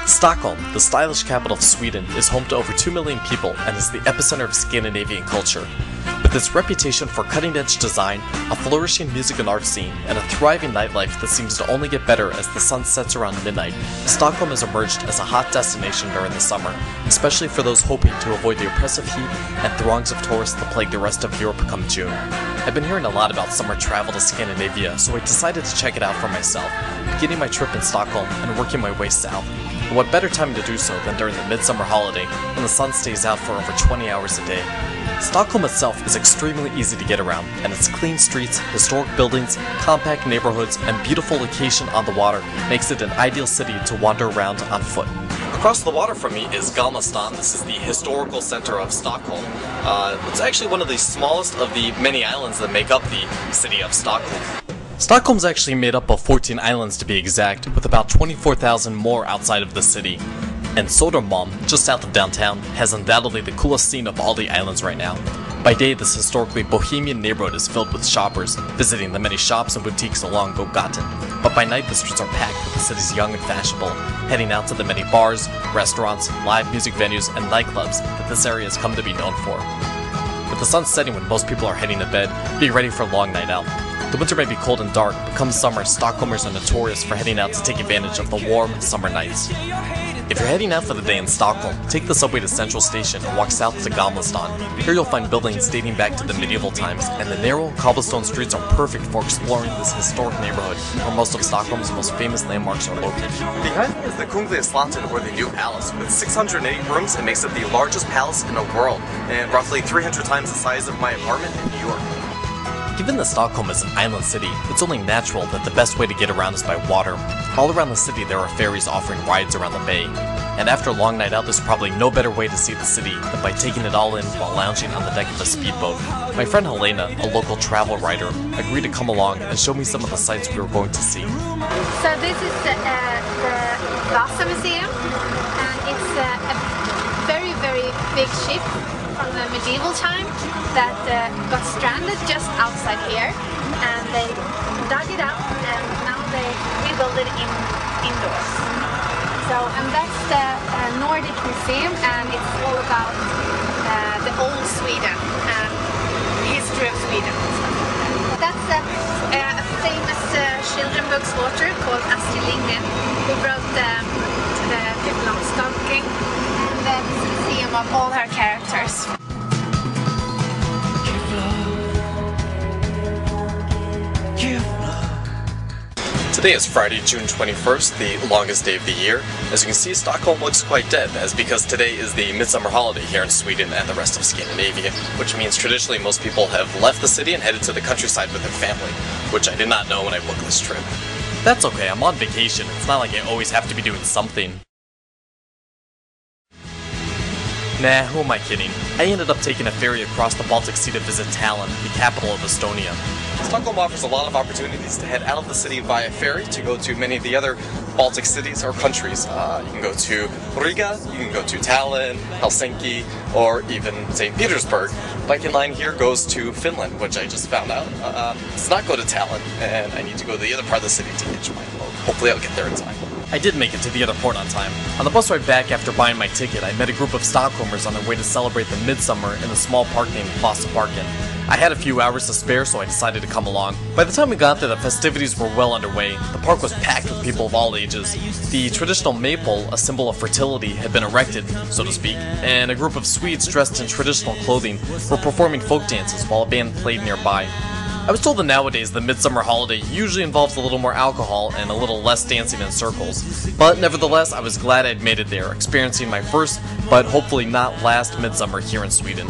Stockholm, the stylish capital of Sweden, is home to over 2 million people and is the epicenter of Scandinavian culture. With its reputation for cutting-edge design, a flourishing music and art scene, and a thriving nightlife that seems to only get better as the sun sets around midnight, Stockholm has emerged as a hot destination during the summer, especially for those hoping to avoid the oppressive heat and throngs of tourists that plague the rest of Europe come June. I've been hearing a lot about summer travel to Scandinavia, so I decided to check it out for myself, beginning my trip in Stockholm and working my way south. And what better time to do so than during the midsummer holiday, when the sun stays out for over 20 hours a day. Stockholm itself is extremely easy to get around, and its clean streets, historic buildings, compact neighborhoods, and beautiful location on the water makes it an ideal city to wander around on foot. Across the water from me is Galmastan. This is the historical center of Stockholm. It's actually one of the smallest of the many islands that make up the city of Stockholm. Stockholm's actually made up of 14 islands to be exact, with about 24,000 more outside of the city. And Södermalm, just south of downtown, has undoubtedly the coolest scene of all the islands right now. By day, this historically bohemian neighborhood is filled with shoppers, visiting the many shops and boutiques along Gågatan. But by night, the streets are packed with the city's young and fashionable, heading out to the many bars, restaurants, live music venues, and nightclubs that this area has come to be known for. With the sun setting when most people are heading to bed, be ready for a long night out. The winter may be cold and dark, but come summer, Stockholmers are notorious for heading out to take advantage of the warm summer nights. If you're heading out for the day in Stockholm, take the subway to Central Station and walk south to Gamlestan. Here you'll find buildings dating back to the medieval times, and the narrow, cobblestone streets are perfect for exploring this historic neighborhood, where most of Stockholm's most famous landmarks are located. Behind me is the Kungliga Slottet, or the New Palace. With 608 rooms, it makes it the largest palace in the world, and roughly 300 times the size of my apartment in New York. Given that Stockholm is an island city, it's only natural that the best way to get around is by water. All around the city there are ferries offering rides around the bay. And after a long night out, there's probably no better way to see the city than by taking it all in while lounging on the deck of a speedboat. My friend Helena, a local travel writer, agreed to come along and show me some of the sights we were going to see. So this is the Vasa Museum, and it's a very, very big ship from the medieval time that got stranded just outside here, and they dug it up and now they rebuild it indoors. So, and that's the Nordic Museum, and it's all about the old Sweden and the history of Sweden. That's a famous children's book author called Astrid Lindgren, who wrote the Pippi Longstocking, and the museum of all her characters. Today is Friday, June 21st, the longest day of the year. As you can see, Stockholm looks quite dead, as because today is the midsummer holiday here in Sweden and the rest of Scandinavia, which means traditionally most people have left the city and headed to the countryside with their family, which I did not know when I booked this trip. That's okay, I'm on vacation. It's not like I always have to be doing something. Nah, who am I kidding? I ended up taking a ferry across the Baltic Sea to visit Tallinn, the capital of Estonia. Stockholm offers a lot of opportunities to head out of the city via ferry to go to many of the other Baltic cities or countries. You can go to Riga, you can go to Tallinn, Helsinki, or even St. Petersburg. Viking line here goes to Finland, which I just found out. Does not go to Tallinn, and I need to go to the other part of the city to hitch my boat. Hopefully I'll get there in time. I did make it to the other port on time. On the bus ride back after buying my ticket, I met a group of Stockholmers on their way to celebrate the midsummer in a small park named Plazaparken. I had a few hours to spare, so I decided to come along. By the time we got there, the festivities were well underway. The park was packed with people of all ages. The traditional maypole, a symbol of fertility, had been erected, so to speak, and a group of Swedes dressed in traditional clothing were performing folk dances while a band played nearby. I was told that nowadays the midsummer holiday usually involves a little more alcohol and a little less dancing in circles, but nevertheless I was glad I'd made it there, experiencing my first, but hopefully not last midsummer here in Sweden.